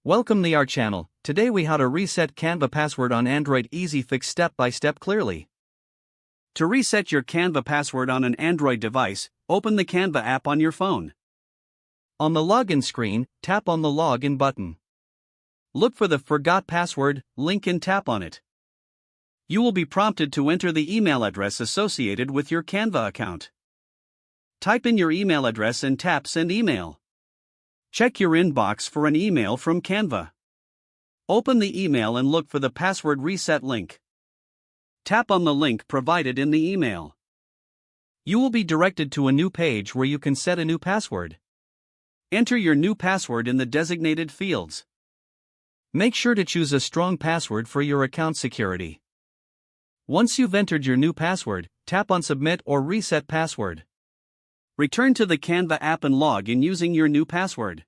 Welcome to our channel. Today we how to reset Canva password on Android. Easy fix step by step clearly. To reset your Canva password on an Android device, open the Canva app on your phone. On the login screen, tap on the login button. Look for the Forgot Password link and tap on it. You will be prompted to enter the email address associated with your Canva account. Type in your email address and tap Send Email. Check your inbox for an email from Canva. Open the email and look for the password reset link. Tap on the link provided in the email. You will be directed to a new page where you can set a new password. Enter your new password in the designated fields. Make sure to choose a strong password for your account security. Once you've entered your new password, tap on Submit or Reset Password. Return to the Canva app and log in using your new password.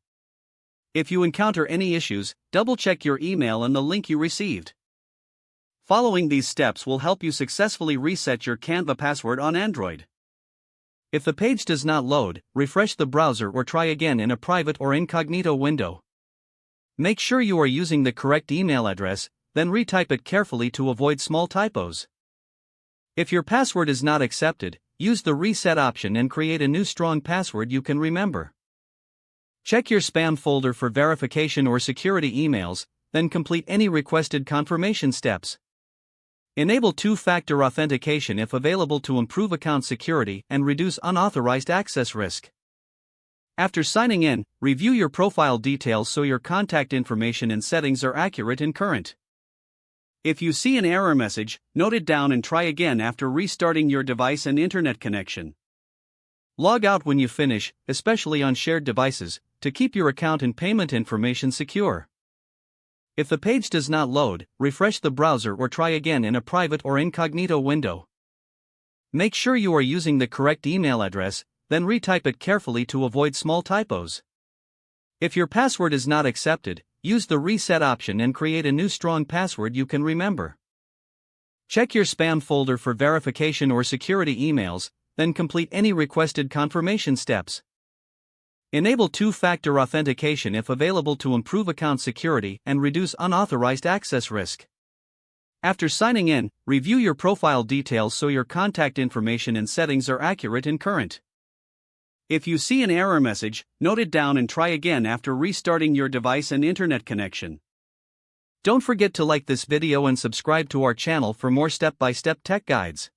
If you encounter any issues, double-check your email and the link you received. Following these steps will help you successfully reset your Canva password on Android. If the page does not load, refresh the browser or try again in a private or incognito window. Make sure you are using the correct email address, then retype it carefully to avoid small typos. If your password is not accepted, use the reset option and create a new strong password you can remember. Check your spam folder for verification or security emails, then complete any requested confirmation steps. Enable two-factor authentication if available to improve account security and reduce unauthorized access risk. After signing in, review your profile details so your contact information and settings are accurate and current. If you see an error message, note it down and try again after restarting your device and internet connection. Log out when you finish, especially on shared devices, to keep your account and payment information secure. If the page does not load, refresh the browser or try again in a private or incognito window. Make sure you are using the correct email address, then retype it carefully to avoid small typos. If your password is not accepted, use the reset option and create a new strong password you can remember. Check your spam folder for verification or security emails, then complete any requested confirmation steps. Enable two-factor authentication if available to improve account security and reduce unauthorized access risk. After signing in, review your profile details so your contact information and settings are accurate and current. If you see an error message, note it down and try again after restarting your device and internet connection. Don't forget to like this video and subscribe to our channel for more step-by-step tech guides.